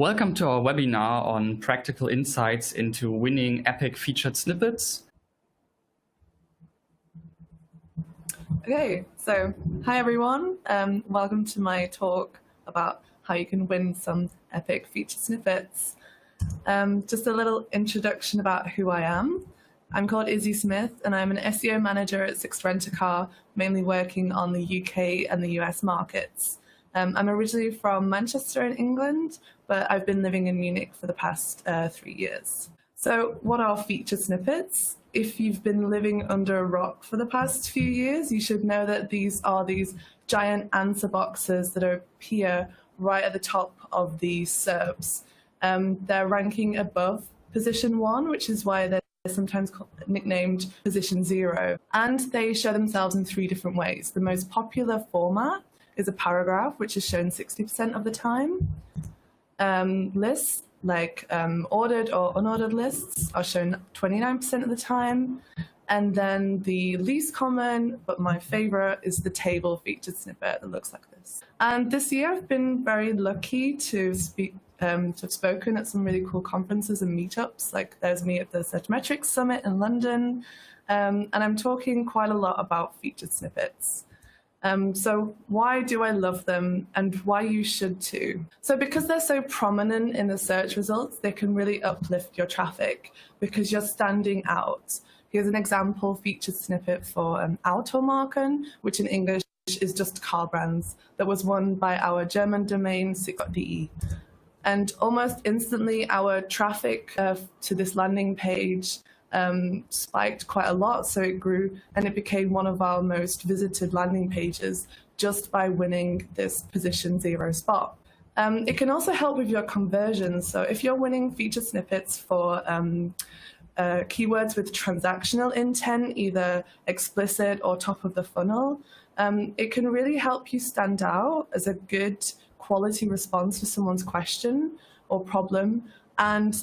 Welcome to our webinar on practical insights into winning epic featured snippets. Okay, so hi everyone. Welcome to my talk about how you can win some epic featured snippets. Just a little introduction about who I am. I'm called Izzy Smith and I'm an SEO manager at Sixt Rent-A-Car, mainly working on the UK and the US markets. I'm originally from Manchester in England, but I've been living in Munich for the past 3 years. So what are featured snippets? If you've been living under a rock for the past few years, you should know that these are these giant answer boxes that appear right at the top of the SERPs. They're ranking above position 1, which is why they're sometimes nicknamed position 0. And they show themselves in 3 different ways. The most popular format is a paragraph, which is shown 60% of the time. Lists, like ordered or unordered lists, are shown 29% of the time. And then the least common, but my favorite, is the table featured snippet that looks like this. And this year I've been very lucky to have spoken at some really cool conferences and meetups. Like there's me at the Searchmetrics Summit in London. And I'm talking quite a lot about featured snippets. So why do I love them and why you should too? So because they're so prominent in the search results, they can really uplift your traffic because you're standing out. Here's an example featured snippet for Automarken, which in English is just car brands, that was won by our German domain Sixt.de. And almost instantly our traffic to this landing page spiked quite a lot, so it grew and it became one of our most visited landing pages just by winning this position 0 spot. It can also help with your conversions. So if you're winning featured snippets for keywords with transactional intent, either explicit or top of the funnel, it can really help you stand out as a good quality response to someone's question or problem. And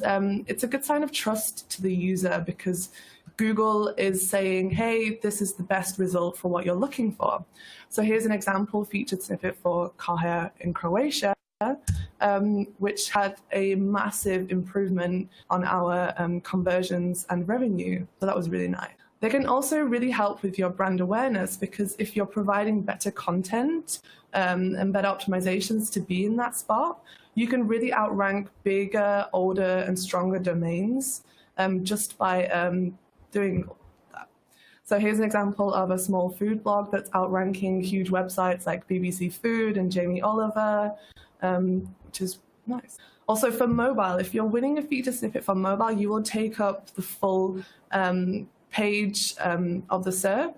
it's a good sign of trust to the user because Google is saying, hey, this is the best result for what you're looking for. So here's an example featured snippet for car hire in Croatia, which had a massive improvement on our conversions and revenue. So that was really nice. They can also really help with your brand awareness because if you're providing better content and better optimizations to be in that spot, you can really outrank bigger, older, and stronger domains just by doing that. So here's an example of a small food blog that's outranking huge websites like BBC Food and Jamie Oliver, which is nice. Also for mobile, if you're winning a feature snippet for mobile, you will take up the full page of the SERP.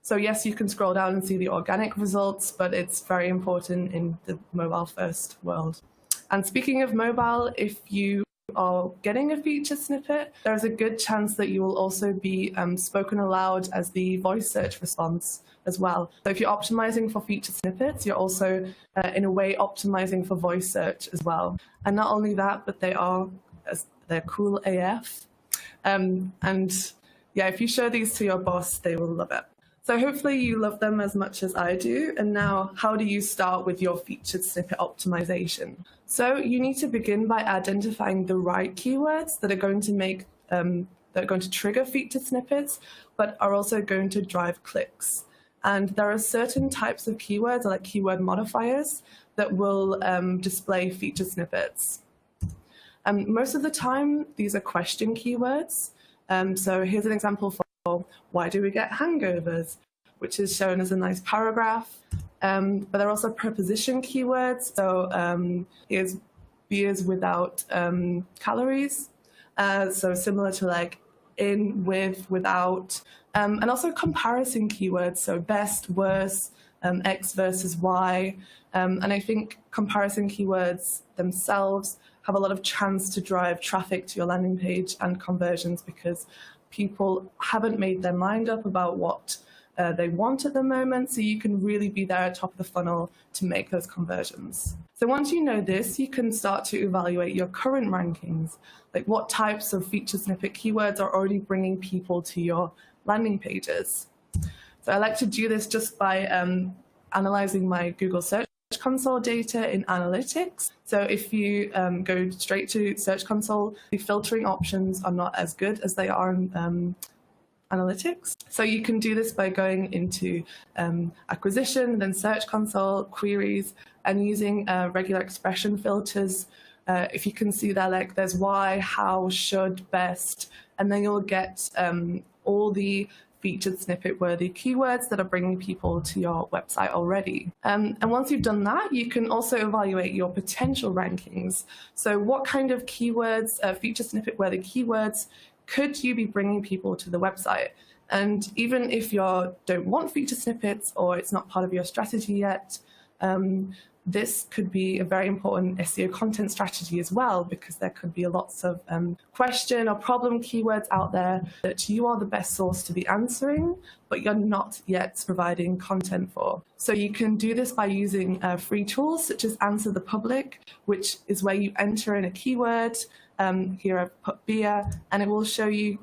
So yes, you can scroll down and see the organic results, but it's very important in the mobile first world. And speaking of mobile, if you are getting a featured snippet, there's a good chance that you will also be spoken aloud as the voice search response as well. So if you're optimizing for featured snippets, you're also in a way optimizing for voice search as well. And not only that, but they're cool AF. And yeah, if you show these to your boss, they will love it. So hopefully you love them as much as I do. And now, how do you start with your featured snippet optimization? So you need to begin by identifying the right keywords that are going to make that are going to trigger featured snippets, but are also going to drive clicks. And there are certain types of keywords, like keyword modifiers, that will display featured snippets. Most of the time, these are question keywords. So here's an example for why do we get hangovers, which is shown as a nice paragraph. But there are also preposition keywords. So here's beers without calories. So similar to like in, with, without. And also comparison keywords. So best, worse, X versus Y. And I think comparison keywords themselves have a lot of chance to drive traffic to your landing page and conversions because people haven't made their mind up about what they want at the moment, so you can really be there at top of the funnel to make those conversions. So once you know this, you can start to evaluate your current rankings, like what types of featured snippet keywords are already bringing people to your landing pages. So I like to do this just by analyzing my Google Search Console data in analytics. So if you go straight to Search Console, the filtering options are not as good as they are in analytics. So you can do this by going into acquisition, then Search Console, queries, and using regular expression filters. If you can see there, like there's why, how, should, best, and then you'll get all the featured snippet worthy keywords that are bringing people to your website already. And once you've done that, you can also evaluate your potential rankings. So what kind of keywords, featured snippet worthy keywords, could you be bringing people to the website? And even if you don't want featured snippets or it's not part of your strategy yet, this could be a very important SEO content strategy as well, because there could be lots of question or problem keywords out there that you are the best source to be answering, but you're not yet providing content for. So you can do this by using free tools such as Answer the Public, which is where you enter in a keyword. Here I've put beer, and it will show you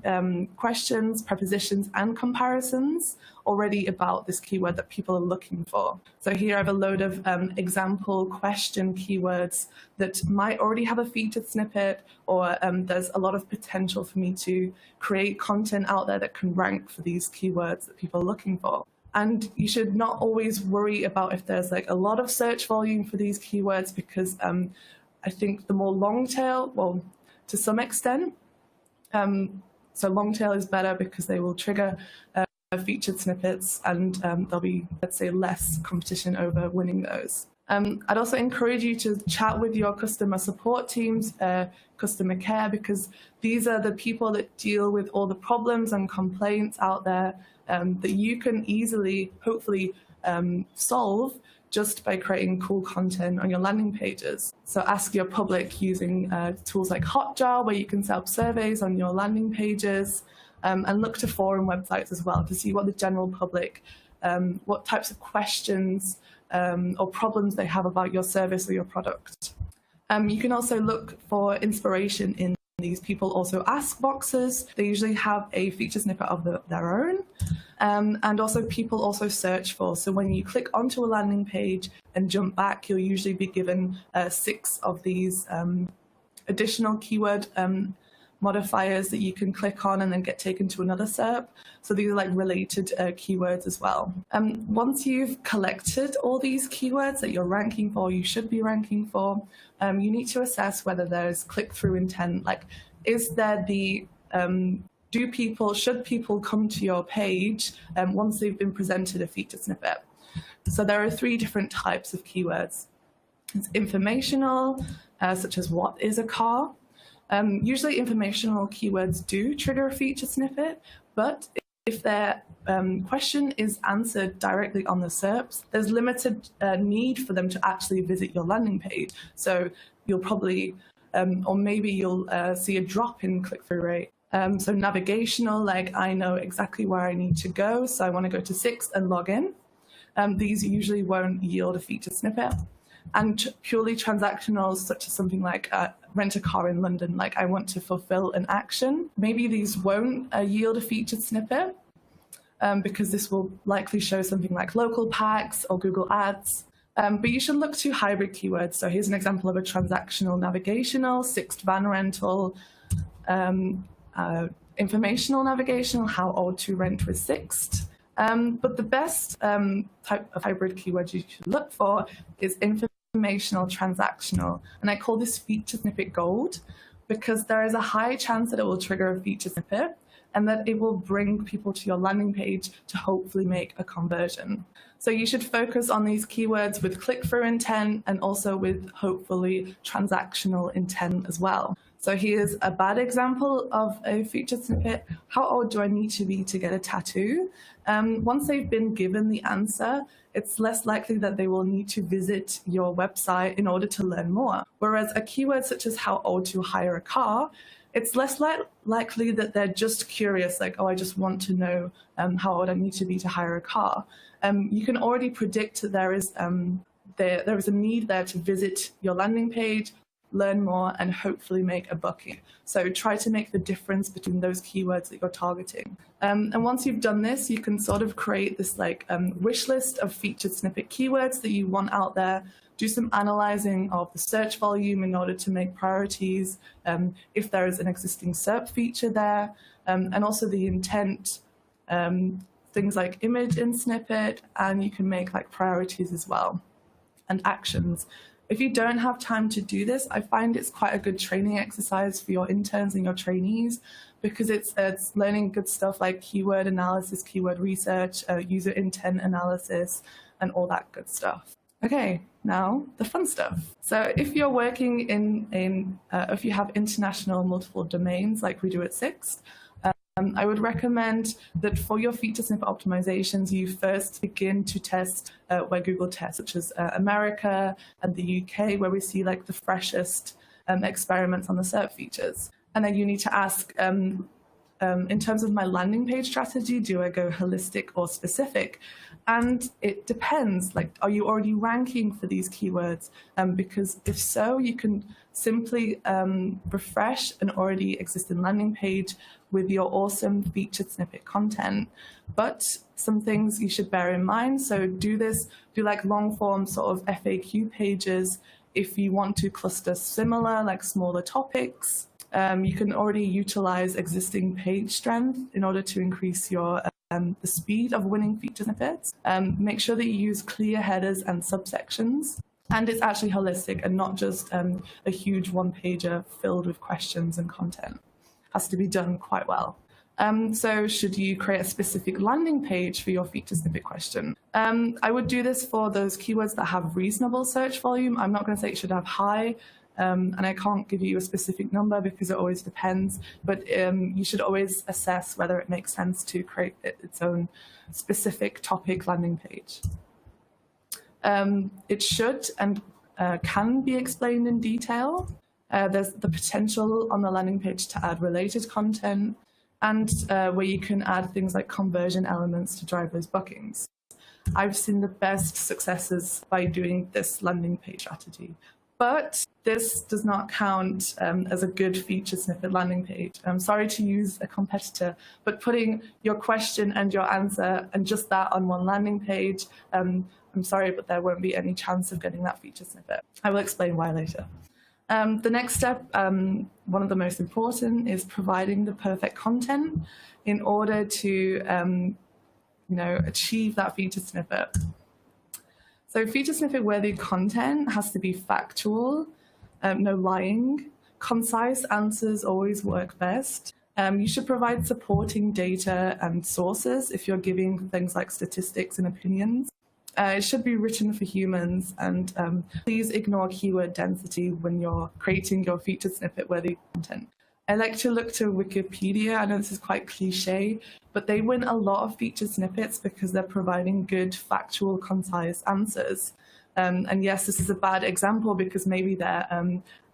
questions, prepositions, and comparisons already about this keyword that people are looking for. So here I have a load of example question keywords that might already have a featured snippet, or there's a lot of potential for me to create content out there that can rank for these keywords that people are looking for. And you should not always worry about if there's like a lot of search volume for these keywords, because I think the more long tail, well, to some extent. So long tail is better because they will trigger featured snippets, and there'll be, let's say, less competition over winning those. I'd also encourage you to chat with your customer support teams, customer care, because these are the people that deal with all the problems and complaints out there that you can easily, hopefully, solve just by creating cool content on your landing pages. So ask your public using tools like Hotjar, where you can set up surveys on your landing pages, and look to forum websites as well to see what the general public, what types of questions or problems they have about your service or your product. You can also look for inspiration in these people also ask boxes. They usually have a feature snippet of their own. And also people also search for. So when you click onto a landing page and jump back, you'll usually be given 6 of these additional keyword modifiers that you can click on and then get taken to another SERP. So these are like related keywords as well. Once you've collected all these keywords that you're ranking for, you should be ranking for, you need to assess whether there's click-through intent. Like, is there the, should people come to your page once they've been presented a featured snippet? So there are 3 different types of keywords. It's informational, such as what is a car? Usually informational keywords do trigger a featured snippet, but if their question is answered directly on the SERPs, there's limited need for them to actually visit your landing page. So you'll probably, or maybe you'll see a drop in click-through rate. So navigational, like I know exactly where I need to go, so I want to go to Sixt and log in. These usually won't yield a featured snippet. And purely transactional, such as something like rent a car in London, like I want to fulfill an action. Maybe these won't yield a featured snippet because this will likely show something like local packs or Google Ads. But you should look to hybrid keywords. So here's an example of a transactional navigational, Sixt van rental, informational navigational, how old to rent with Sixt. But the best type of hybrid keyword you should look for is informational transactional. And I call this feature snippet gold because there is a high chance that it will trigger a feature snippet and that it will bring people to your landing page to hopefully make a conversion. So you should focus on these keywords with click-through intent and also with hopefully transactional intent as well. So here's a bad example of a featured snippet. How old do I need to be to get a tattoo? Once they've been given the answer, it's less likely that they will need to visit your website in order to learn more. Whereas a keyword such as how old to hire a car, it's less likely that they're just curious, like, oh, I just want to know how old I need to be to hire a car. You can already predict that there is a need there to visit your landing page learn more, and hopefully make a booking. So try to make the difference between those keywords that you're targeting. And once you've done this, you can sort of create this like wish list of featured snippet keywords that you want out there. Do some analyzing of the search volume in order to make priorities, if there is an existing SERP feature there, and also the intent, things like image in snippet, and you can make like priorities as well, and actions. If you don't have time to do this, I find it's quite a good training exercise for your interns and your trainees, because it's learning good stuff like keyword analysis, keyword research, user intent analysis, and all that good stuff. Okay, now the fun stuff. So if you're working if you have international multiple domains like we do at Sixt, I would recommend that for your feature snippet optimizations, you first begin to test where Google tests, such as America and the UK, where we see like the freshest experiments on the SERP features. And then you need to ask, in terms of my landing page strategy, do I go holistic or specific? And it depends, like, are you already ranking for these keywords? Because if so, you can simply refresh an already existing landing page with your awesome featured snippet content. But some things you should bear in mind. So do like long form sort of FAQ pages if you want to cluster similar, like smaller topics. You can already utilize existing page strength in order to increase your the speed of winning feature snippets. Make sure that you use clear headers and subsections, and it's actually holistic and not just a huge one-pager filled with questions and content. Has to be done quite well. So should you create a specific landing page for your feature snippet question? I would do this for those keywords that have reasonable search volume. I'm not going to say it should have high, and I can't give you a specific number because it always depends, but you should always assess whether it makes sense to create its own specific topic landing page. It should and can be explained in detail. There's the potential on the landing page to add related content, and where you can add things like conversion elements to drive those bookings. I've seen the best successes by doing this landing page strategy. But this does not count as a good feature snippet landing page. I'm sorry to use a competitor, but putting your question and your answer and just that on one landing page, I'm sorry, but there won't be any chance of getting that feature snippet. I will explain why later. The next step, one of the most important, is providing the perfect content in order to achieve that feature snippet. So feature snippet worthy content has to be factual, no lying. Concise answers always work best. You should provide supporting data and sources if you're giving things like statistics and opinions. It should be written for humans, and please ignore keyword density when you're creating your feature snippet worthy content. I like to look to Wikipedia. I know this is quite cliche, but they win a lot of featured snippets because they're providing good, factual, concise answers. And yes, this is a bad example because maybe their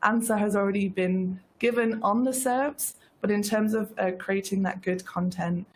answer has already been given on the SERPs, but in terms of creating that good content,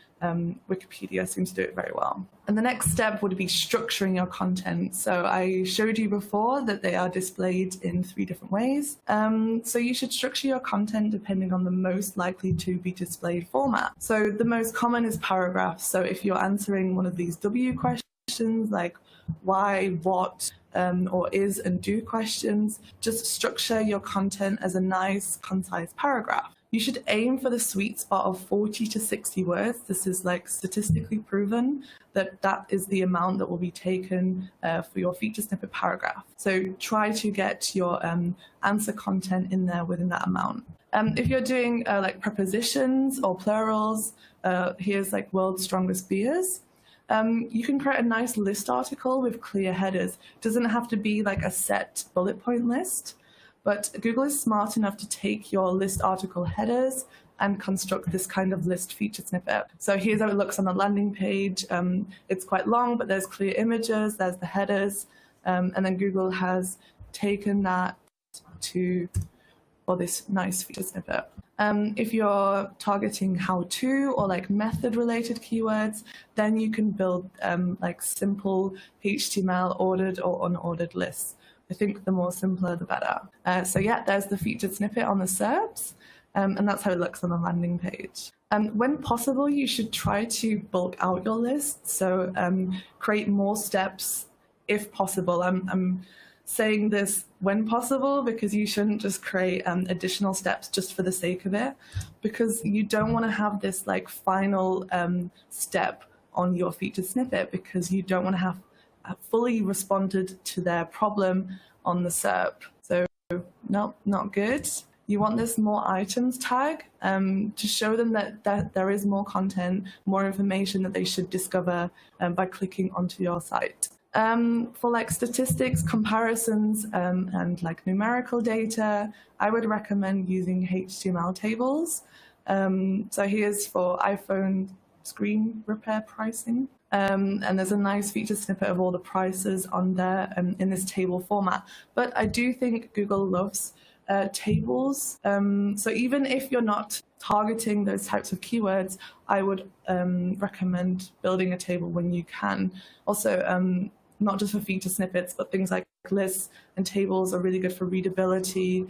Wikipedia seems to do it very well. And the next step would be structuring your content. So I showed you before that they are displayed in 3 different ways. So you should structure your content depending on the most likely to be displayed format. So the most common is paragraphs. So if you're answering one of these W questions like why, what, or is and do questions, just structure your content as a nice, concise paragraph. You should aim for the sweet spot of 40 to 60 words. This is like statistically proven that is the amount that will be taken for your feature snippet paragraph. So try to get your answer content in there within that amount. If you're doing like prepositions or plurals, here's like world's strongest beers. You can create a nice list article with clear headers. It doesn't have to be like a set bullet point list. But Google is smart enough to take your list article headers and construct this kind of list feature snippet. So here's how it looks on the landing page. It's quite long, but there's clear images, there's the headers, and then Google has taken that for this nice feature snippet. If you're targeting how-to or like method-related keywords, then you can build like simple HTML ordered or unordered lists. I think the more simpler, the better. So yeah, there's the featured snippet on the SERPs, and that's how it looks on the landing page. When possible, you should try to bulk out your list, so create more steps if possible. I'm saying this when possible because you shouldn't just create additional steps just for the sake of it, because you don't want to have this like final step on your featured snippet because you don't want to have fully responded to their problem on the SERP. So no, not good. You want this more items tag to show them that there is more content, more information that they should discover by clicking onto your site. For like statistics, comparisons, and like numerical data, I would recommend using HTML tables. So here's for iPhone screen repair pricing. And there's a nice featured snippet of all the prices on there in this table format. But I do think Google loves tables. So even if you're not targeting those types of keywords, I would recommend building a table when you can. Also, not just for feature snippets, but things like lists and tables are really good for readability,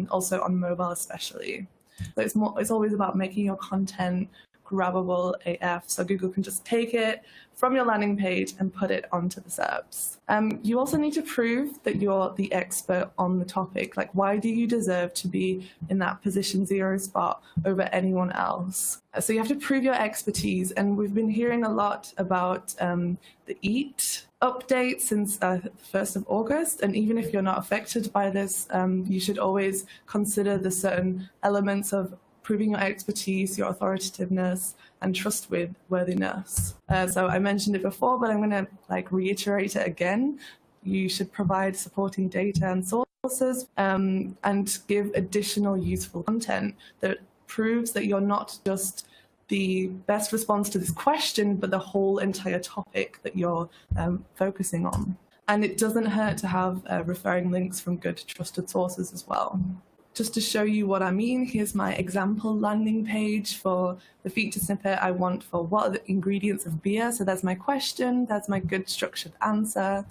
also on mobile especially. So it's always about making your content grabbable AF, so Google can just take it from your landing page and put it onto the SERPs. You also need to prove that you're the expert on the topic. Like, why do you deserve to be in that position 0 spot over anyone else? So you have to prove your expertise, and we've been hearing a lot about the EAT update since 1st of August, and even if you're not affected by this, you should always consider the certain elements of proving your expertise, your authoritativeness, and trustworthiness. So I mentioned it before, but I'm going to like reiterate it again. You should provide supporting data and sources and give additional useful content that proves that you're not just the best response to this question, but the whole entire topic that you're focusing on. And it doesn't hurt to have referring links from good trusted sources as well. Just to show you what I mean, here's my example landing page for the feature snippet I want for what are the ingredients of beer. So there's my question, there's my good structured answer.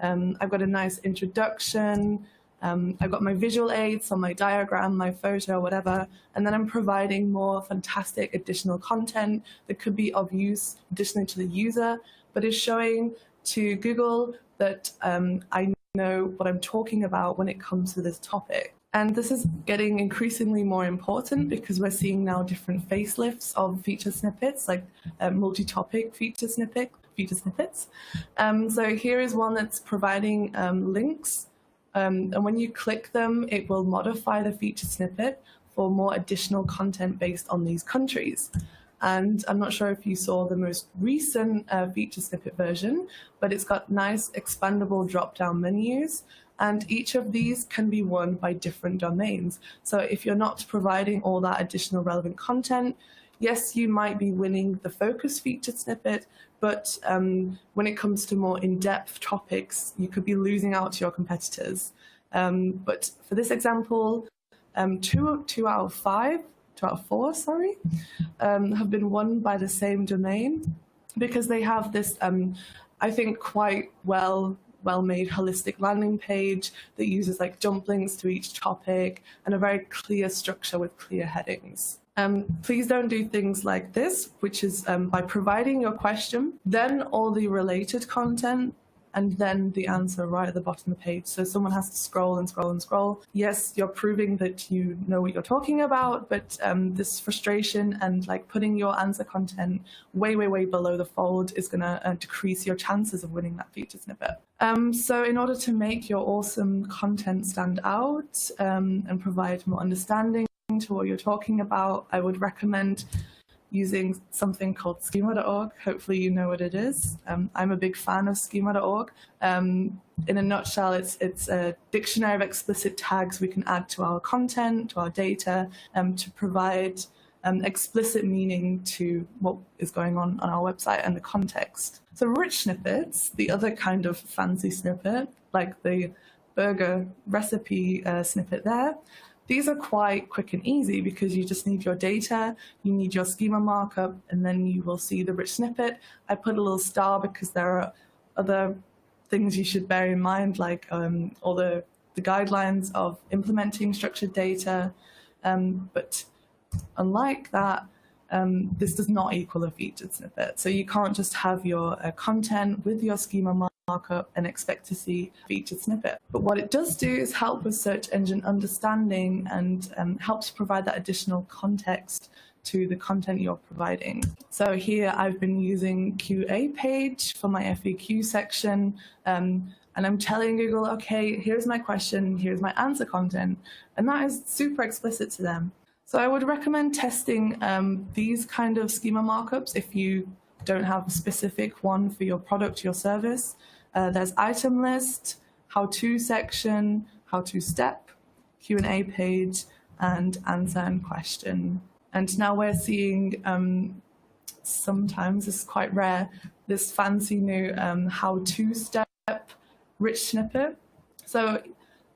I've got a nice introduction. I've got my visual aids, so my diagram, my photo, whatever, and then I'm providing more fantastic additional content that could be of use additionally to the user, but is showing to Google that I know what I'm talking about when it comes to this topic. And this is getting increasingly more important because we're seeing now different facelifts of feature snippets, like multi-topic feature snippets. So here is one that's providing links. And when you click them, it will modify the feature snippet for more additional content based on these countries. And I'm not sure if you saw the most recent feature snippet version, but it's got nice expandable drop-down menus. And each of these can be won by different domains. So if you're not providing all that additional relevant content, yes, you might be winning the focus featured snippet, but when it comes to more in-depth topics, you could be losing out to your competitors. But for this example, 2 out of 4, have been won by the same domain because they have this, I think, quite well-made holistic landing page that uses like jump links to each topic and a very clear structure with clear headings. Please don't do things like this, which is by providing your question, then all the related content, and then the answer right at the bottom of the page. So someone has to scroll and scroll and scroll. Yes, you're proving that you know what you're talking about, but this frustration and like putting your answer content way, way, way below the fold is gonna decrease your chances of winning that feature snippet. So in order to make your awesome content stand out and provide more understanding to what you're talking about, I would recommend using something called schema.org. Hopefully you know what it is. I'm a big fan of schema.org. In a nutshell, it's a dictionary of explicit tags we can add to our content, to our data, to provide explicit meaning to what is going on our website and the context. So rich snippets, the other kind of fancy snippet, like the burger recipe snippet there, these are quite quick and easy because you just need your data, you need your schema markup, and then you will see the rich snippet. I put a little star because there are other things you should bear in mind, like all the guidelines of implementing structured data. But unlike that, this does not equal a featured snippet. So you can't just have your content with your schema markup and expect to see a featured snippet. But what it does do is help with search engine understanding and helps provide that additional context to the content you're providing. So here I've been using QA page for my FAQ section, and I'm telling Google, okay, here's my question, here's my answer content, and that is super explicit to them. So I would recommend testing these kind of schema markups if you don't have a specific one for your product, your service. There's item list, how-to section, how-to step, Q&A page, and answer and question. And now we're seeing, sometimes, this is quite rare, this fancy new how-to step rich snippet. So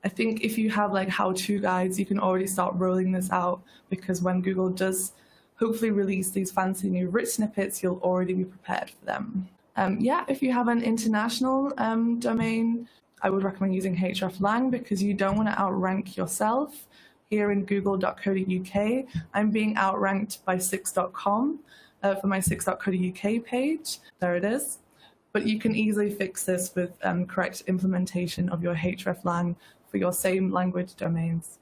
I think if you have like how-to guides, you can already start rolling this out, because when Google does hopefully release these fancy new rich snippets, you'll already be prepared for them. Yeah, if you have an international domain, I would recommend using hreflang, because you don't want to outrank yourself. Here in google.co.uk, I'm being outranked by Sixt.com for my Sixt.co.uk page. There it is. But you can easily fix this with correct implementation of your hreflang for your same language domains.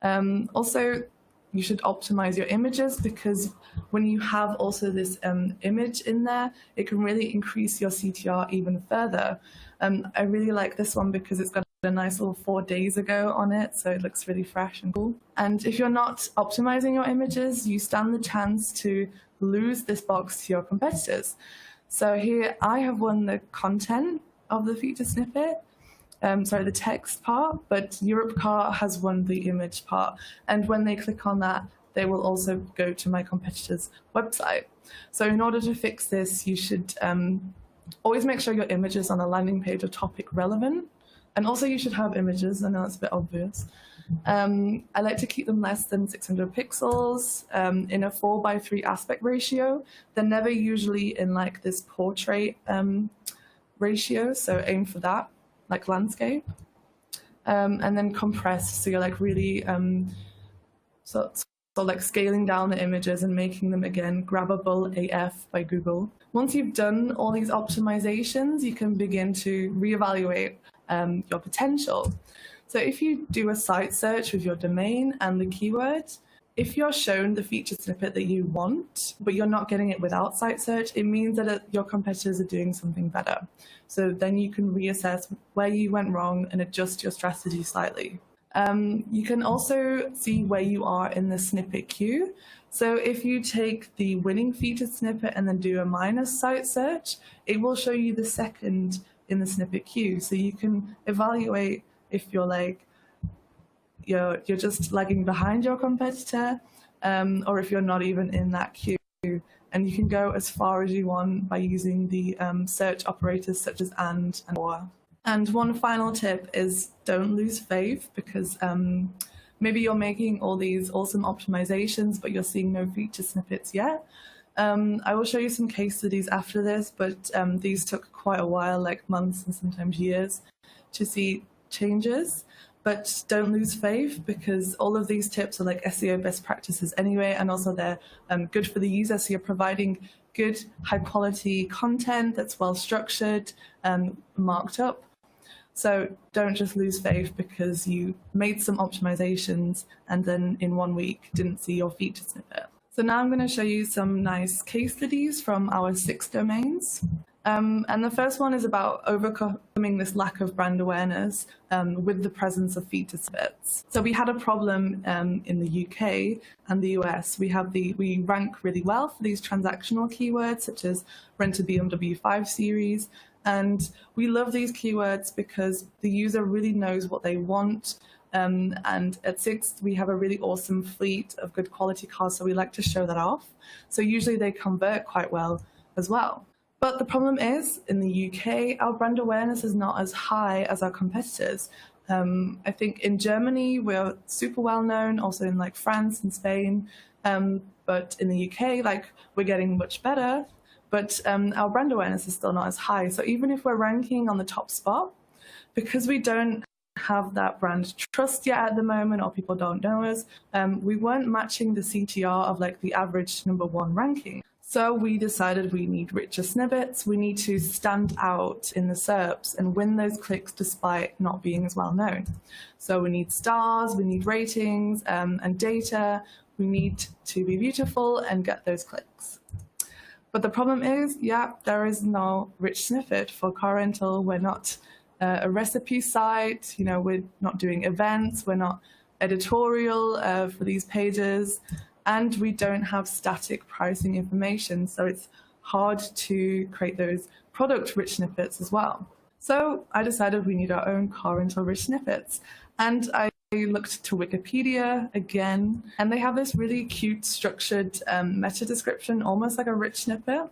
Also, you should optimize your images, because when you have also this image in there, it can really increase your CTR even further. I really like this one because it's got a nice little 4 days ago on it, so it looks really fresh and cool. And if you're not optimizing your images, you stand the chance to lose this box to your competitors. So here I have won the content of the featured snippet, sorry, the text part, but Europcar has won the image part. And when they click on that, they will also go to my competitor's website. So in order to fix this, you should always make sure your images on a landing page are topic relevant. And also you should have images. I know that's a bit obvious. I like to keep them less than 600 pixels in a 4:3 aspect ratio. They're never usually in like this portrait ratio, so aim for that, like landscape. And then compressed, so you're like really so like scaling down the images and making them again grabbable AF by Google. Once you've done all these optimizations, you can begin to reevaluate your potential. So if you do a site search with your domain and the keyword, if you're shown the featured snippet that you want, but you're not getting it without site search, it means that your competitors are doing something better. So then you can reassess where you went wrong and adjust your strategy slightly. You can also see where you are in the snippet queue. So if you take the winning featured snippet and then do a minus site search, it will show you the second in the snippet queue. So you can evaluate if you're like, you're just lagging behind your competitor, or if you're not even in that queue. And you can go as far as you want by using the search operators such as and or. And one final tip is don't lose faith, because maybe you're making all these awesome optimizations, but you're seeing no feature snippets yet. I will show you some case studies after this, but these took quite a while, like months and sometimes years, to see changes. But don't lose faith, because all of these tips are like SEO best practices anyway, and also they're good for the user. So you're providing good, high quality content that's well structured and marked up. So don't just lose faith because you made some optimizations and then in 1 week didn't see your featured snippet. So now I'm going to show you some nice case studies from our Sixt domains. And the first one is about overcoming this lack of brand awareness with the presence of featured snippets. So we had a problem in the UK and the US. We rank really well for these transactional keywords such as rent a BMW 5 Series. And we love these keywords because the user really knows what they want. And at Sixt, we have a really awesome fleet of good quality cars, so we like to show that off. So usually they convert quite well as well. But the problem is, in the UK, our brand awareness is not as high as our competitors. I think in Germany, we're super well known, also in like France and Spain. But in the UK, like we're getting much better. but our brand awareness is still not as high. So even if we're ranking on the top spot, because we don't have that brand trust yet at the moment, or people don't know us, we weren't matching the CTR of like the average #1 ranking. So we decided we need richer snippets. We need to stand out in the SERPs and win those clicks despite not being as well known. So we need stars, we need ratings and data. We need to be beautiful and get those clicks. But the problem is, yeah, there is no rich snippet for car rental. We're not a recipe site, you know, we're not doing events, we're not editorial for these pages, and we don't have static pricing information. So it's hard to create those product rich snippets as well. So I decided we need our own car rental rich snippets. And I looked to Wikipedia again, and they have this really cute structured meta description, almost like a rich snippet.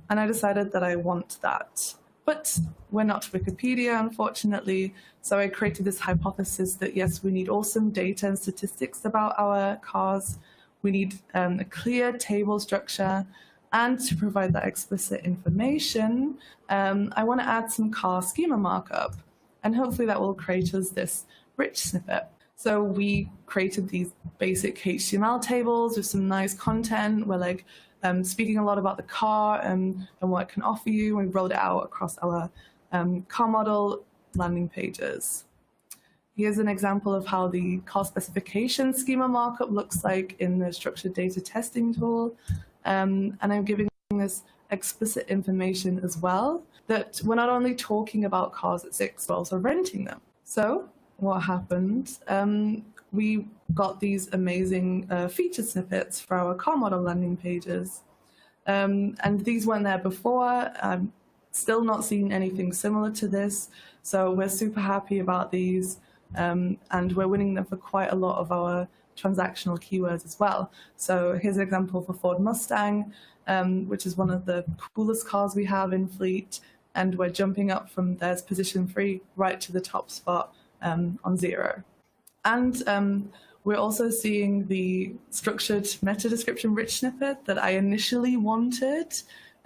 And I decided that I want that. But we're not Wikipedia, unfortunately. So I created this hypothesis that, yes, we need awesome data and statistics about our cars. We need a clear table structure. And to provide that explicit information, I want to add some car schema markup. And hopefully that will create us this rich snippet. So we created these basic HTML tables with some nice content. We're like speaking a lot about the car and what it can offer you. We rolled it out across our car model landing pages. Here's an example of how the car specification schema markup looks like in the structured data testing tool. And I'm giving this explicit information as well, that we're not only talking about cars at Sixt, but also renting them. So what happened? We got these amazing featured snippets for our car model landing pages. And these weren't there before. I'm still not seeing anything similar to this. So we're super happy about these. And we're winning them for quite a lot of our transactional keywords as well. So here's an example for Ford Mustang, which is one of the coolest cars we have in fleet. And we're jumping up from there's position 3 right to the top spot on 0. And we're also seeing the structured meta description rich snippet that I initially wanted,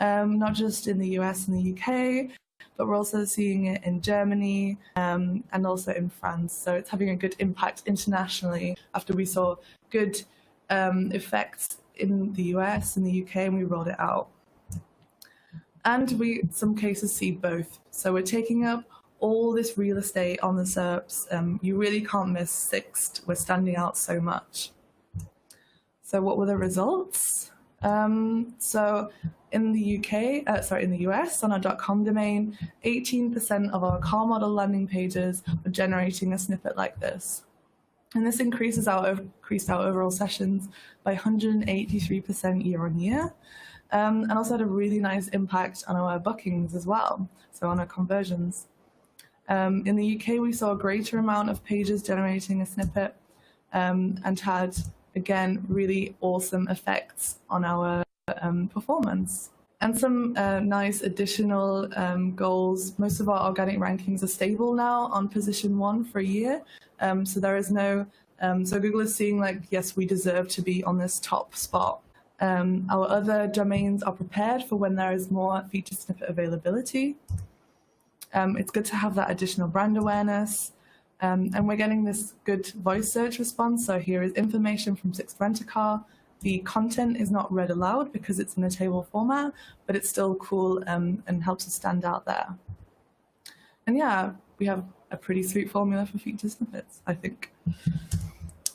not just in the US and the UK, but we're also seeing it in Germany and also in France. So it's having a good impact internationally after we saw good effects in the US and the UK, and we rolled it out. And we, in some cases, see both. So we're taking up all this real estate on the SERPs. You really can't miss Sixt. We're standing out so much. So what were the results? So in the in the US, on our .com domain, 18% of our car model landing pages are generating a snippet like this. And this increased our overall sessions by 183% year on year. And also had a really nice impact on our bookings as well, so on our conversions. In the UK, we saw a greater amount of pages generating a snippet and had, again, really awesome effects on our performance. And some nice additional goals. Most of our organic rankings are stable now on position 1 for a year. So there is no, so Google is seeing like, yes, we deserve to be on this top spot. Our other domains are prepared for when there is more featured snippet availability. It's good to have that additional brand awareness. And we're getting this good voice search response. So here is information from Sixt Rent-A-Car. The content is not read aloud because it's in a table format, but it's still cool and helps us stand out there. And yeah, we have a pretty sweet formula for featured snippets, I think.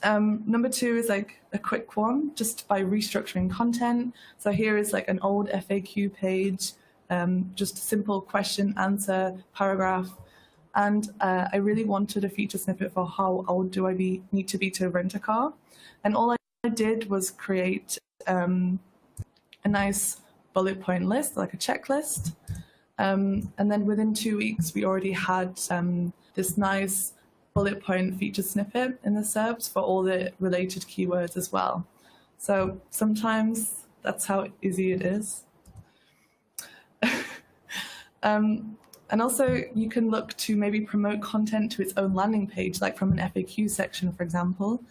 Number 2 is like a quick one, just by restructuring content. So here is like an old FAQ page, just a simple question, answer, paragraph. And I really wanted a feature snippet for how old do I need to be to rent a car. And all I did was create a nice bullet point list, like a checklist. And then within 2 weeks, we already had this nice bullet point featured snippet in the SERPs for all the related keywords as well. So sometimes that's how easy it is. And also you can look to maybe promote content to its own landing page, like from an FAQ section, for example.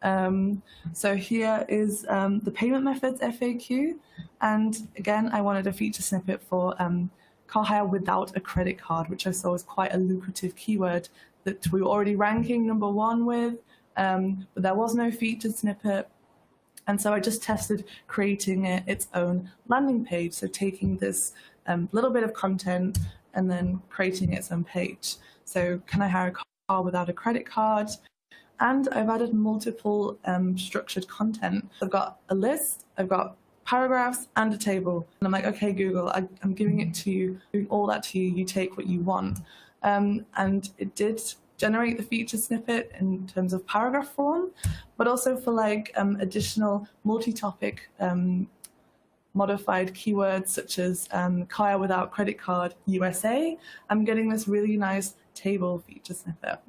So here is the payment methods FAQ. And again, I wanted a feature snippet for car hire without a credit card, which I saw was quite a lucrative keyword that we were already ranking #1 with, but there was no featured snippet. And so I just tested creating its own landing page. So taking this little bit of content and then creating its own page. So can I hire a car without a credit card? And I've added multiple structured content. I've got a list, I've got paragraphs and a table. And I'm like, okay, Google, I'm giving it to you, doing all that to you, you take what you want. And it did generate the feature snippet in terms of paragraph form, but also for like additional multi-topic modified keywords such as car without credit card USA. I'm getting this really nice table feature snippet,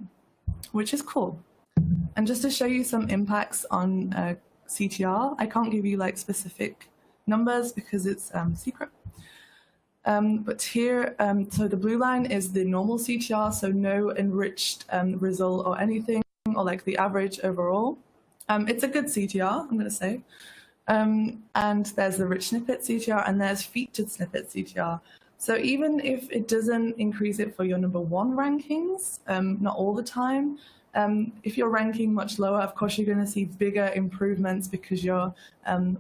which is cool. And just to show you some impacts on CTR, I can't give you like specific numbers because it's secret. But here, so the blue line is the normal CTR, so no enriched result or anything, or like the average overall. It's a good CTR, I'm going to say. And there's the rich snippet CTR, and there's featured snippet CTR. So even if it doesn't increase it for your #1 rankings, not all the time, if you're ranking much lower, of course, you're going to see bigger improvements because you're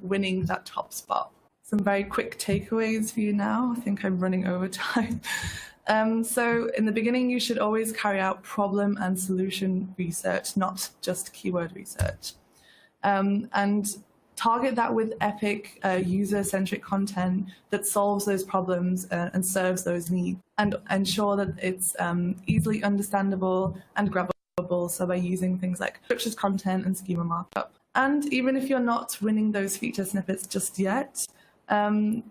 winning that top spot. Some very quick takeaways for you now. I think I'm running over time. So in the beginning, you should always carry out problem and solution research, not just keyword research. And target that with epic user-centric content that solves those problems and serves those needs, and ensure that it's easily understandable and grabbable. So by using things like structured content and schema markup. And even if you're not winning those feature snippets just yet, the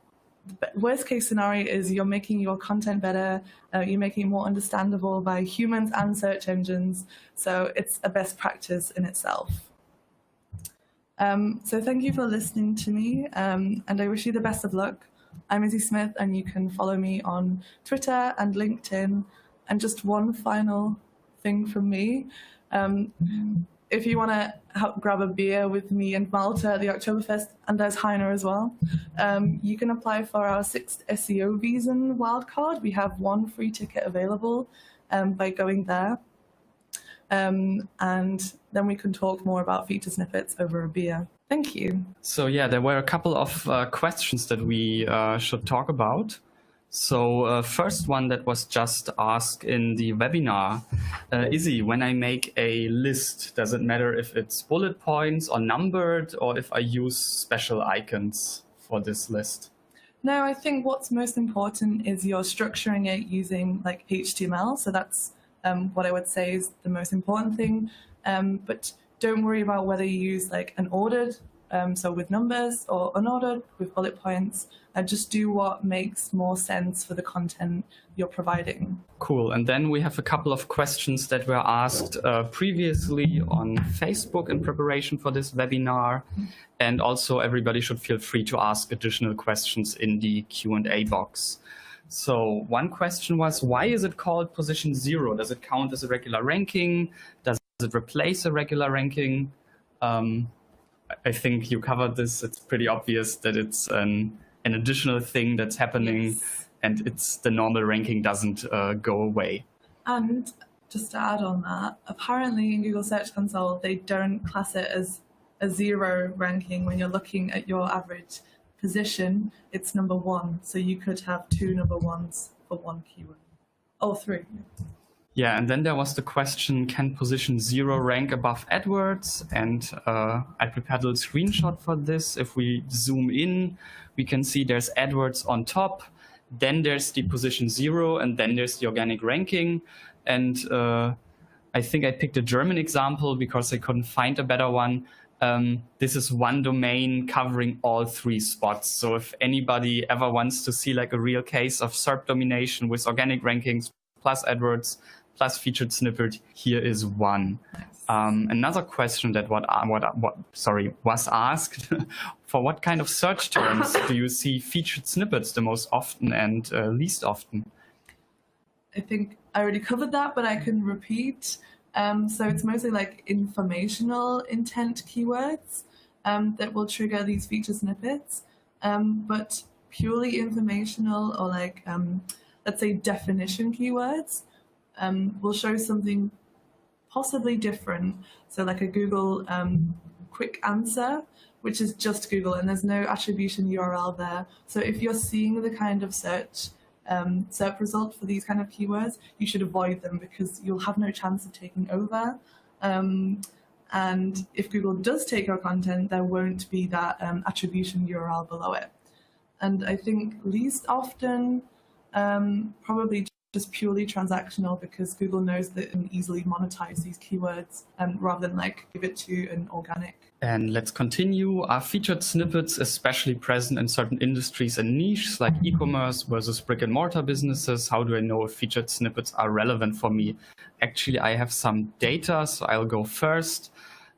worst case scenario is you're making your content better, you're making it more understandable by humans and search engines. So it's a best practice in itself. So thank you for listening to me, and I wish you the best of luck. I'm Izzy Smith, and you can follow me on Twitter and LinkedIn. And just one final thing from me. If you want to grab a beer with me and Malta at the Oktoberfest, and there's Heiner as well, you can apply for our Sixt SEO Visa wildcard. We have one free ticket available by going there. And then we can talk more about feature snippets over a beer. Thank you. So yeah, there were a couple of questions that we should talk about. So first one that was just asked in the webinar, Izzy, when I make a list, does it matter if it's bullet points or numbered, or if I use special icons for this list? No, I think what's most important is you're structuring it using like HTML. So that's what I would say is the most important thing. But don't worry about whether you use like an ordered, so with numbers, or unordered with bullet points. Just do what makes more sense for the content you're providing. Cool. And then we have a couple of questions that were asked previously on Facebook in preparation for this webinar. And also everybody should feel free to ask additional questions in the Q&A box. So one question was, why is it called position 0? Does it count as a regular ranking? Does it replace a regular ranking? I think you covered this. It's pretty obvious that it's an additional thing that's happening, yes. And it's the normal ranking doesn't go away. And just to add on that, apparently in Google Search Console, they don't class it as a 0 ranking when you're looking at your average position. It's #1. So you could have 2 #1s for one keyword. Oh, 3. Yeah, and then there was the question, can position 0 rank above AdWords? And I prepared a little screenshot for this. If we zoom in, we can see there's AdWords on top, then there's the position 0, and then there's the organic ranking. And I think I picked a German example because I couldn't find a better one. This is one domain covering all 3 spots. So if anybody ever wants to see like a real case of SERP domination with organic rankings plus AdWords plus featured snippet, here is one. Nice. Another question that was asked, for what kind of search terms do you see featured snippets the most often and least often? I think I already covered that, but I can repeat. So it's mostly like informational intent keywords that will trigger these feature snippets. But purely informational or like, let's say, definition keywords will show something possibly different. So like a Google quick answer, which is just Google, and there's no attribution URL there. So if you're seeing the kind of search result for these kind of keywords, you should avoid them because you'll have no chance of taking over. And if Google does take your content, there won't be that attribution URL below it. And I think least often, probably just purely transactional, because Google knows that it can easily monetize these keywords rather than like give it to an organic. And let's continue. Are featured snippets especially present in certain industries and niches like e-commerce versus brick and mortar businesses? How do I know if featured snippets are relevant for me? Actually, I have some data, so I'll go first.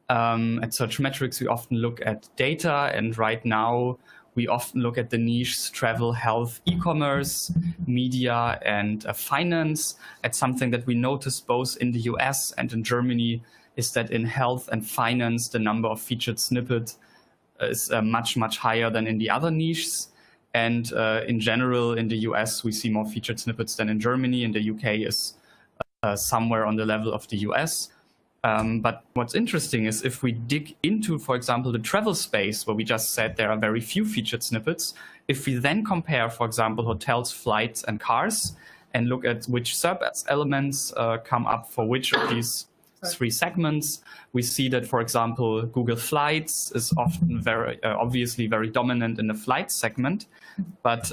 At Searchmetrics, we often look at data, and right now we often look at the niches travel, health, e-commerce, media, and finance. It's something that we noticed both in the US and in Germany is that in health and finance, the number of featured snippets is much, much higher than in the other niches. And in general, in the US, we see more featured snippets than in Germany. In the UK is somewhere on the level of the US. But what's interesting is if we dig into, for example, the travel space, where we just said there are very few featured snippets, if we then compare, for example, hotels, flights, and cars, and look at which SERP elements come up for which of these three segments, we see that, for example, Google Flights is often very obviously very dominant in the flight segment. But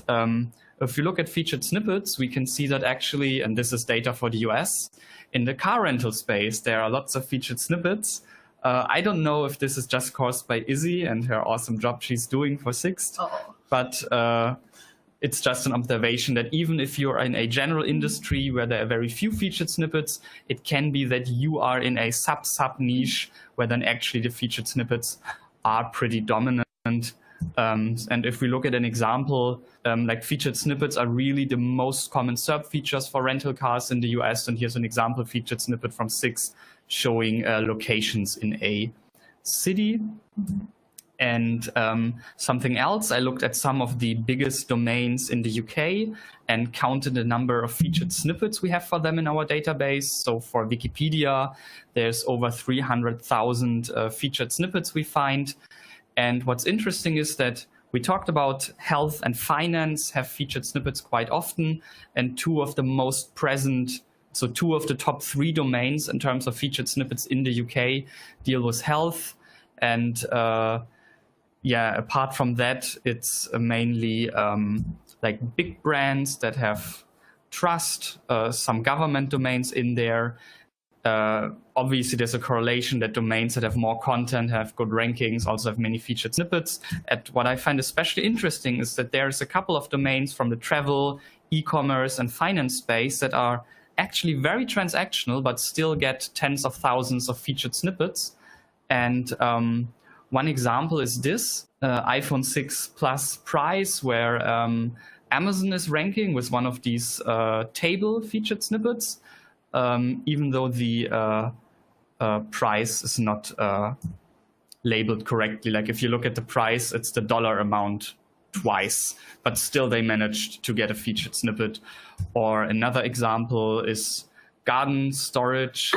if you look at featured snippets, we can see that actually, and this is data for the US, in the car rental space, there are lots of featured snippets. I don't know if this is just caused by Izzy and her awesome job she's doing for Sixt, but it's just an observation that even if you're in a general industry where there are very few featured snippets, it can be that you are in a sub niche where then actually the featured snippets are pretty dominant. And if we look at an example, like featured snippets are really the most common SERP features for rental cars in the US. And here's an example featured snippet from Sixt showing locations in a city. And something else, I looked at some of the biggest domains in the UK and counted the number of featured snippets we have for them in our database. So for Wikipedia, there's over 300,000 featured snippets we find. And what's interesting is that we talked about health and finance have featured snippets quite often, and two of the most present, so two of the top three domains in terms of featured snippets in the UK deal with health. And yeah, apart from that, it's mainly like big brands that have trust, some government domains in there. Obviously, there's a correlation that domains that have more content have good rankings, also have many featured snippets. And what I find especially interesting is that there's a couple of domains from the travel, e-commerce, and finance space that are actually very transactional, but still get tens of thousands of featured snippets. And one example is this iPhone 6 Plus price, where Amazon is ranking with one of these table featured snippets. Even though the price is not labeled correctly. Like if you look at the price, it's the dollar amount twice, but still they managed to get a featured snippet. Or another example is garden storage.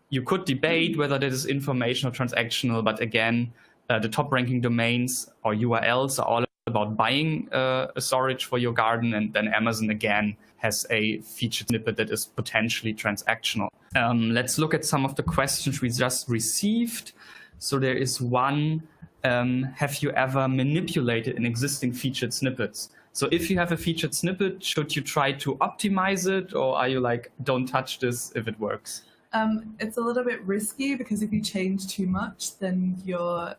You could debate whether that is informational or transactional, but again, the top ranking domains or URLs are all about buying a storage for your garden, and then Amazon again has a featured snippet that is potentially transactional. Let's look at some of the questions we just received. So there is one, have you ever manipulated an existing featured snippets? So if you have a featured snippet, should you try to optimize it, or are you like, don't touch this if it works? It's a little bit risky because if you change too much, then you're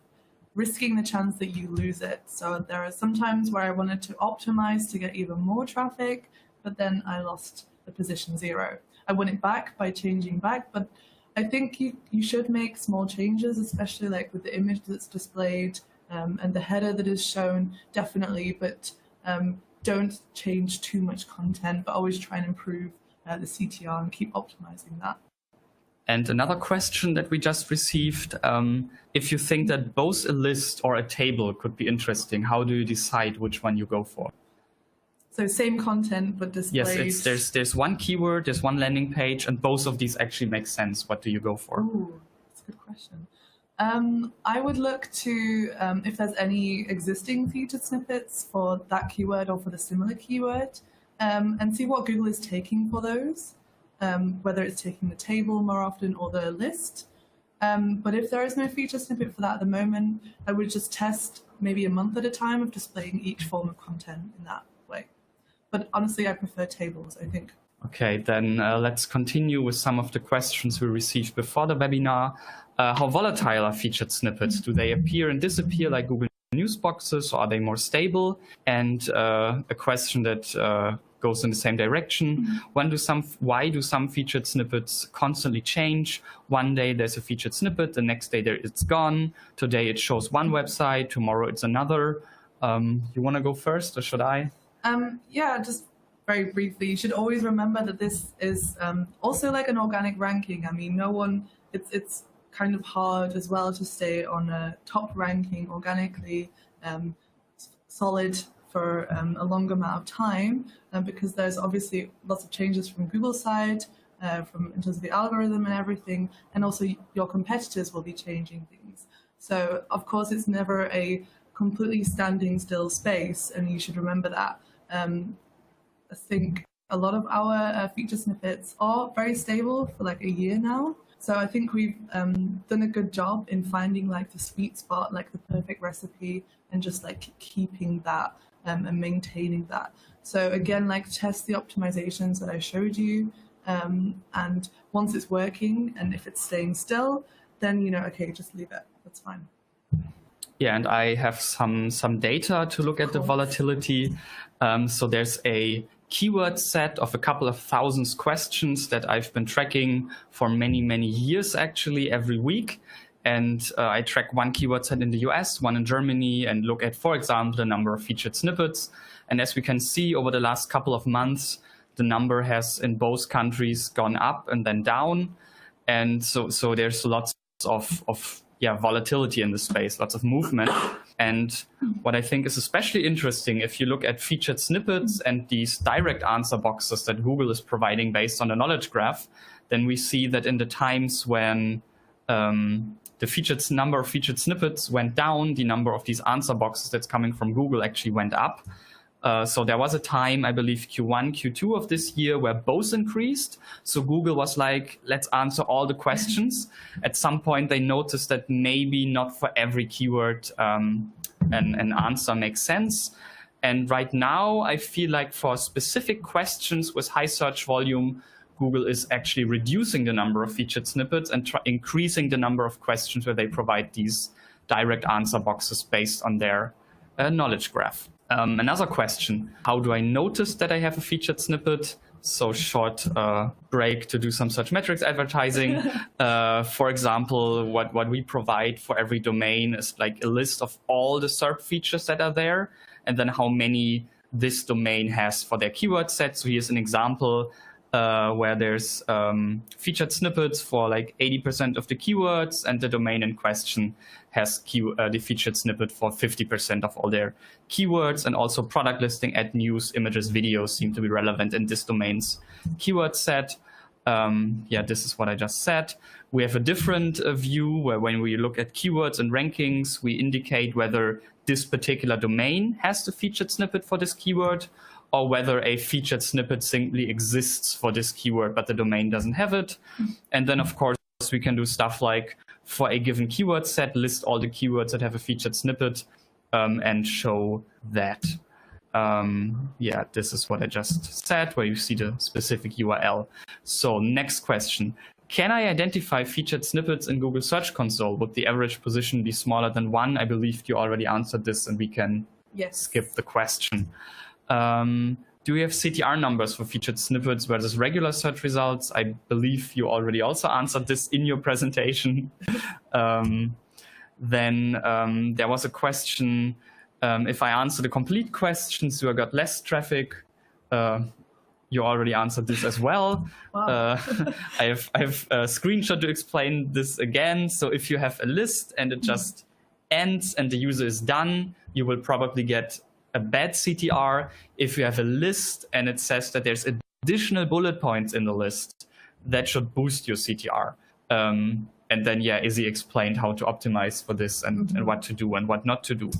risking the chance that you lose it. So there are some times where I wanted to optimize to get even more traffic, but then I lost the position 0. I won it back by changing back, but I think you should make small changes, especially like with the image that's displayed and the header that is shown, definitely, but don't change too much content, but always try and improve the CTR and keep optimizing that. And another question that we just received, if you think that both a list or a table could be interesting, how do you decide which one you go for? So same content, but displayed. Yes, there's one keyword, there's one landing page, and both of these actually make sense. What do you go for? Ooh, that's a good question. I would look to if there's any existing featured snippets for that keyword or for the similar keyword, and see what Google is taking for those, whether it's taking the table more often or the list. But if there is no featured snippet for that at the moment, I would just test maybe a month at a time of displaying each form of content in that way. But honestly, I prefer tables, I think. Okay, then let's continue with some of the questions we received before the webinar. How volatile are featured snippets? Do they appear and disappear like Google News boxes, or are they more stable? And a question that goes in the same direction. Why do some featured snippets constantly change? One day there's a featured snippet, the next day it's gone. Today it shows one website, tomorrow it's another. You want to go first, or should I? Yeah, just very briefly, you should always remember that this is also like an organic ranking. I mean, it's kind of hard as well to stay on a top ranking organically, solid for a longer amount of time, because there's obviously lots of changes from Google's side, in terms of the algorithm and everything, and also your competitors will be changing things. So of course it's never a completely standing still space, and you should remember that. I think a lot of our feature snippets are very stable for like a year now. So I think we've done a good job in finding like the sweet spot, like the perfect recipe, and just like keeping that and maintaining that. So again, like test the optimizations that I showed you. And once it's working and if it's staying still, then, okay, just leave it. That's fine. Yeah, and I have some data to look at the volatility. So there's a keyword set of a couple of thousands questions that I've been tracking for many, many years, actually, every week. And I track one keyword set in the US, one in Germany, and look at, for example, the number of featured snippets. And as we can see over the last couple of months, the number has in both countries gone up and then down. And so there's lots of volatility in the space, lots of movement. And what I think is especially interesting, if you look at featured snippets and these direct answer boxes that Google is providing based on the knowledge graph, then we see that in the times when the number of featured snippets went down, the number of these answer boxes that's coming from Google actually went up. So there was a time, I believe Q1, Q2 of this year, where both increased. So Google was like, let's answer all the questions. At some point, they noticed that maybe not for every keyword an answer makes sense. And right now, I feel like for specific questions with high search volume, Google is actually reducing the number of featured snippets and increasing the number of questions where they provide these direct answer boxes based on their knowledge graph. Another question, how do I notice that I have a featured snippet? So short break to do some Searchmetrics advertising. For example, what we provide for every domain is like a list of all the SERP features that are there, and then how many this domain has for their keyword set. So here's an example where there's featured snippets for like 80% of the keywords, and the domain in question has the featured snippet for 50% of all their keywords, and also product listing, ad news, images, videos seem to be relevant in this domain's keyword set. This is what I just said. We have a different view where when we look at keywords and rankings, we indicate whether this particular domain has the featured snippet for this keyword, or whether a featured snippet simply exists for this keyword, but the domain doesn't have it. And then, of course, we can do stuff like, for a given keyword set, list all the keywords that have a featured snippet and show that. This is what I just said, where you see the specific URL. So next question. Can I identify featured snippets in Google Search Console? Would the average position be smaller than 1? I believe you already answered this, and we can skip the question. Do we have CTR numbers for featured snippets versus regular search results? I believe you already also answered this in your presentation. Then there was a question, if I answer the complete questions, do I got less traffic? you already answered this as well. Wow. I have a screenshot to explain this again. So if you have a list and it just ends and the user is done, you will probably get a bad CTR. If you have a list and it says that there's additional bullet points in the list, that should boost your CTR. And then, yeah, Izzy explained how to optimize for this and what to do and what not to do.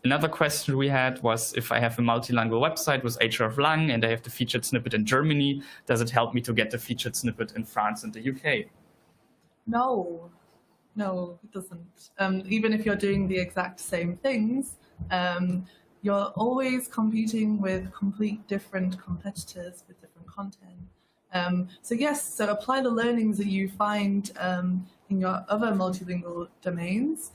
Another question we had was, if I have a multilingual website with hreflang and I have the featured snippet in Germany, does it help me to get the featured snippet in France and the UK? No, it doesn't. Even if you're doing the exact same things, you're always competing with complete different competitors with different content. So yes, so apply the learnings that you find in your other multilingual domains,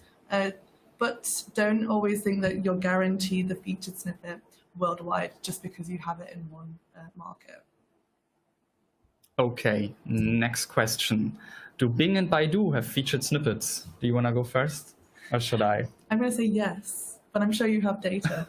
but don't always think that you're guaranteed the featured snippet worldwide just because you have it in one market. Okay, next question. Do Bing and Baidu have featured snippets? Do you want to go first, or should I? I'm going to say yes, but I'm sure you have data.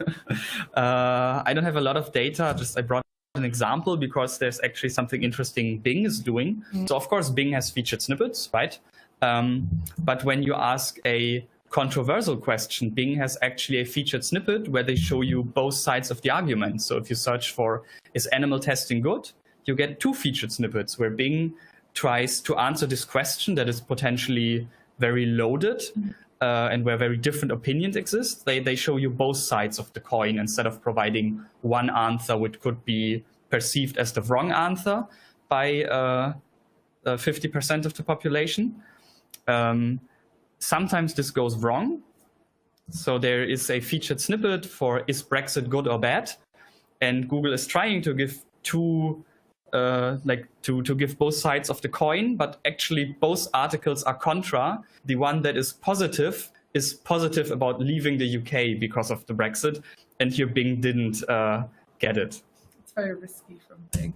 I don't have a lot of data, I brought an example because there's actually something interesting Bing is doing. So of course Bing has featured snippets, right? But when you ask a controversial question, Bing has actually a featured snippet where they show you both sides of the argument. So if you search for, is animal testing good? You get two featured snippets where Bing tries to answer this question that is potentially very loaded and where very different opinions exist. They show you both sides of the coin instead of providing one answer which could be perceived as the wrong answer by 50% of the population. Sometimes this goes wrong. So there is a featured snippet for, is Brexit good or bad? And Google is trying to give to give both sides of the coin, but actually both articles are contra. The one that is positive about leaving the UK because of the Brexit, and here Bing didn't get it. It's very risky from Bing.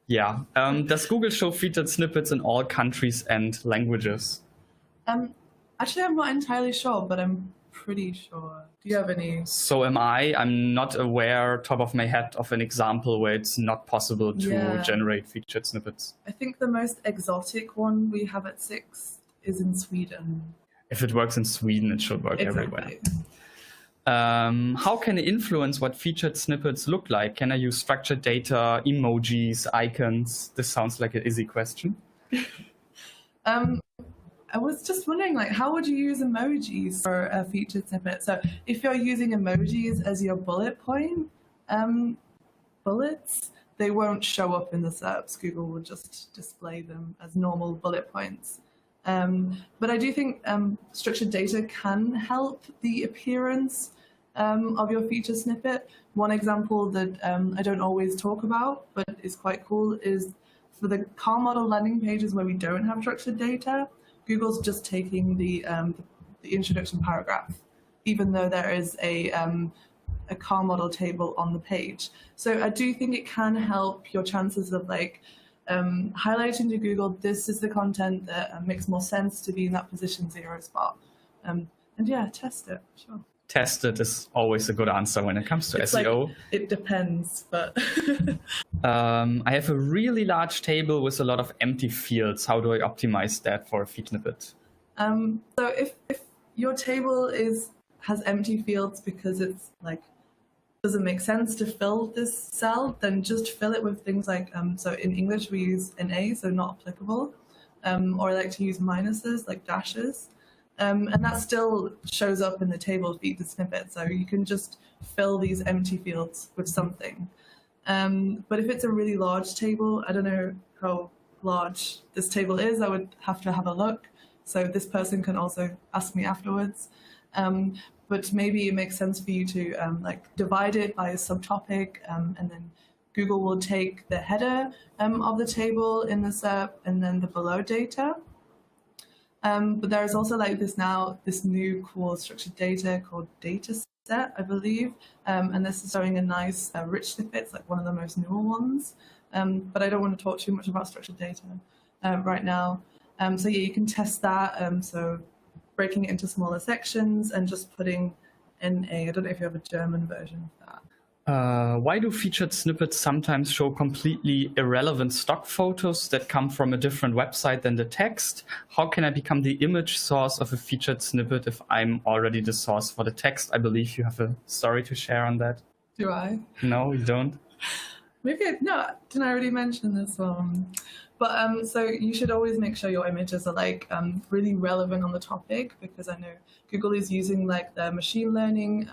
Yeah. Does Google show featured snippets in all countries and languages? Actually, I'm not entirely sure, but I'm pretty sure. Do you have any? So am I. I'm not aware, top of my head, of an example where it's not possible to generate featured snippets. I think the most exotic one we have at Sixt is in Sweden. If it works in Sweden, it should work everywhere. How can I influence what featured snippets look like? Can I use structured data, emojis, icons? This sounds like an easy question. I was just wondering, how would you use emojis for a featured snippet? So if you're using emojis as your bullet point bullets, they won't show up in the SERPs. Google will just display them as normal bullet points. But I do think structured data can help the appearance of your featured snippet. One example that I don't always talk about, but is quite cool, is for the car model landing pages where we don't have structured data, Google's just taking the introduction paragraph, even though there is a car model table on the page. So I do think it can help your chances of highlighting to Google, this is the content that makes more sense to be in that position 0 spot. And yeah, test it, sure. Test it is always a good answer when it comes to SEO. It depends, but... I have a really large table with a lot of empty fields. How do I optimize that for a feed snippet? So if your table has empty fields because it's doesn't make sense to fill this cell, then just fill it with things like, so in English we use an A, so not applicable, or I like to use minuses, like dashes. And that still shows up in the table featured snippet. So you can just fill these empty fields with something. But if it's a really large table, I don't know how large this table is. I would have to have a look. So this person can also ask me afterwards. But maybe it makes sense for you to divide it by a subtopic, and then Google will take the header of the table in the SERP and then the below data. But there is also this new cool structured data called dataset, I believe, and this is showing a nice rich snippets, one of the most newer ones. But I don't want to talk too much about structured data right now. So yeah, you can test that. So breaking it into smaller sections and just putting in I don't know if you have a German version of that. Why do featured snippets sometimes show completely irrelevant stock photos that come from a different website than the text? How can I become the image source of a featured snippet if I'm already the source for the text? I believe you have a story to share on that. Do I? No, you don't? Maybe no. Didn't I already mention this one? But so you should always make sure your images are like really relevant on the topic, because I know Google is using like their machine learning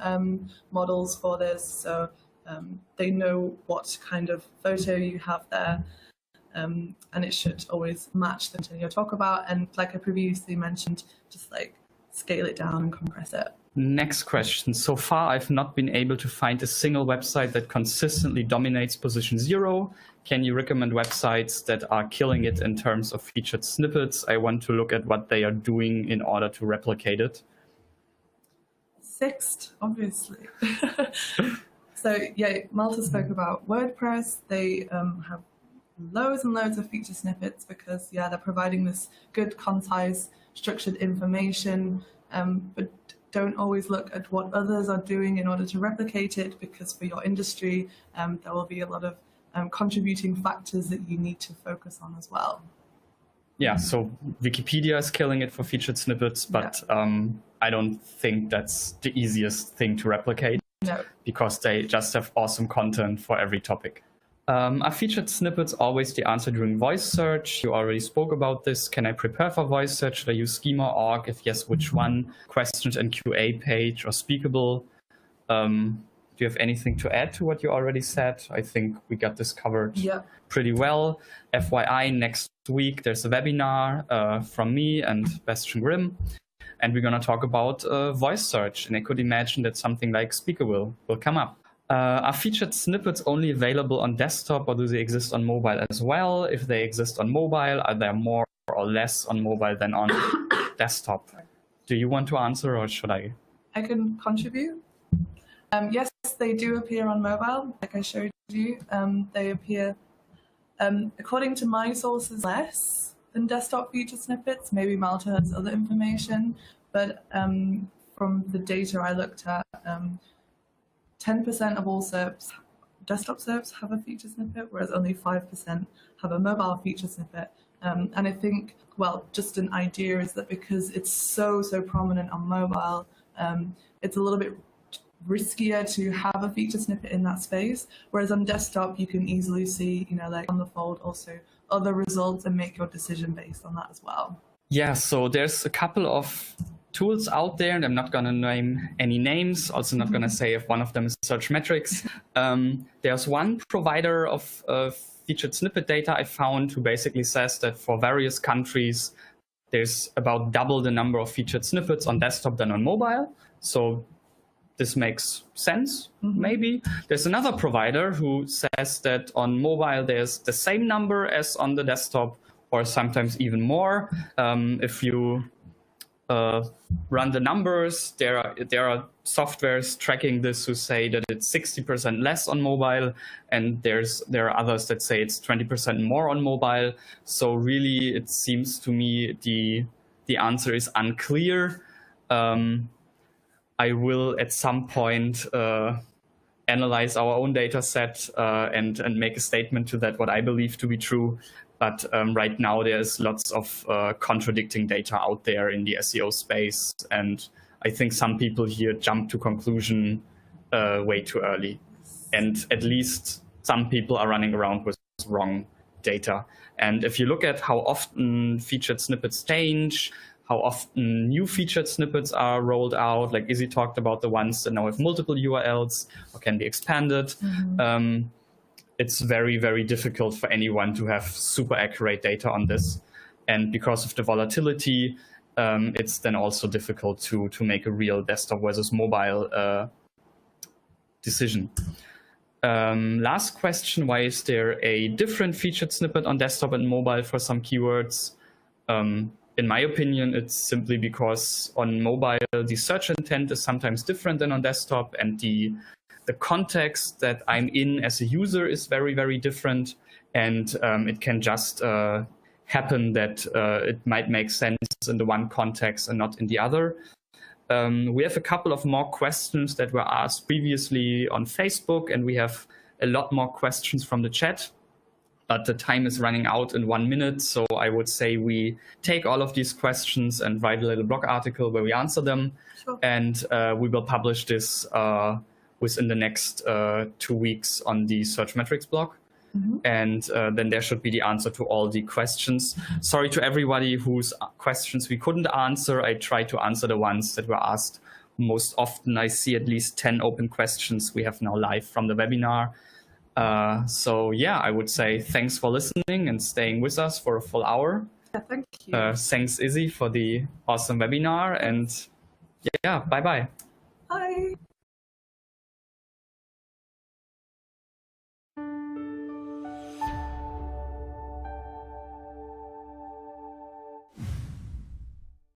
models for this, so they know what kind of photo you have there, and it should always match the content you talk about. And like I previously mentioned, just like scale it down and compress it. Next question. So far, I've not been able to find a single website that consistently dominates position 0. Can you recommend websites that are killing it in terms of featured snippets? I want to look at what they are doing in order to replicate it. Sixt, obviously. So yeah, Malta spoke about WordPress. They have loads and loads of feature snippets because they're providing this good, concise, structured information, but don't always look at what others are doing in order to replicate it, because for your industry, there will be a lot of contributing factors that you need to focus on as well. Yeah, so Wikipedia is killing it for featured snippets, but I don't think that's the easiest thing to replicate. No. Because they just have awesome content for every topic. Are featured snippets always the answer during voice search? You already spoke about this. Can I prepare for voice search? Should I use schema.org? If yes, which one? Questions and QA page or Speakable? Do you have anything to add to what you already said? I think we got this covered pretty well. FYI, next week there's a webinar from me and Bastian Grimm, and we're going to talk about voice search. And I could imagine that something like Speakable will come up. Are featured snippets only available on desktop, or do they exist on mobile as well? If they exist on mobile, are there more or less on mobile than on desktop? Do you want to answer, or should I? I can contribute. Yes, they do appear on mobile, like I showed you. They appear, according to my sources, less than desktop featured snippets. Maybe Malta has other information, but from the data I looked at, 10% of all SERPs, desktop SERPs, have a feature snippet, whereas only 5% have a mobile feature snippet. And I think, well, just an idea is that because it's so prominent on mobile, it's a little bit riskier to have a feature snippet in that space, whereas on desktop you can easily see, like on the fold also other results and make your decision based on that as well. Yeah, so there's a couple of tools out there, and I'm not going to name any names, also not going to say if one of them is Searchmetrics. There's one provider of featured snippet data I found who basically says that for various countries there's about double the number of featured snippets on desktop than on mobile. So this makes sense, maybe. There's another provider who says that on mobile there's the same number as on the desktop, or sometimes even more. If you run the numbers, there are softwares tracking this who say that it's 60% less on mobile, and there are others that say it's 20% more on mobile. So really, it seems to me the answer is unclear. I will at some point analyze our own data set and make a statement to that, what I believe to be true. But right now there's lots of contradicting data out there in the SEO space. And I think some people here jump to conclusion way too early. And at least some people are running around with wrong data. And if you look at how often featured snippets change, how often new featured snippets are rolled out, like Izzy talked about the ones that now have multiple URLs or can be expanded. It's very difficult for anyone to have super accurate data on this. And because of the volatility, it's then also difficult to make a real desktop versus mobile decision. Last question, why is there a different featured snippet on desktop and mobile for some keywords? In my opinion, it's simply because on mobile, the search intent is sometimes different than on desktop, and the context that I'm in as a user is very different. And it can just happen that it might make sense in the one context and not in the other. We have a couple of more questions that were asked previously on Facebook, and we have a lot more questions from the chat. But the time is running out in 1 minute, so I would say we take all of these questions and write a little blog article where we answer them. Sure. And we will publish this within the next 2 weeks on the Searchmetrics blog. And then there should be the answer to all the questions. Sorry to everybody whose questions we couldn't answer. I tried to answer the ones that were asked most often. I see at least 10 open questions we have now live from the webinar. So yeah, I would say thanks for listening and staying with us for a full hour. Yeah, thank you. Thanks, Izzy, for the awesome webinar. And yeah, bye-bye. Bye.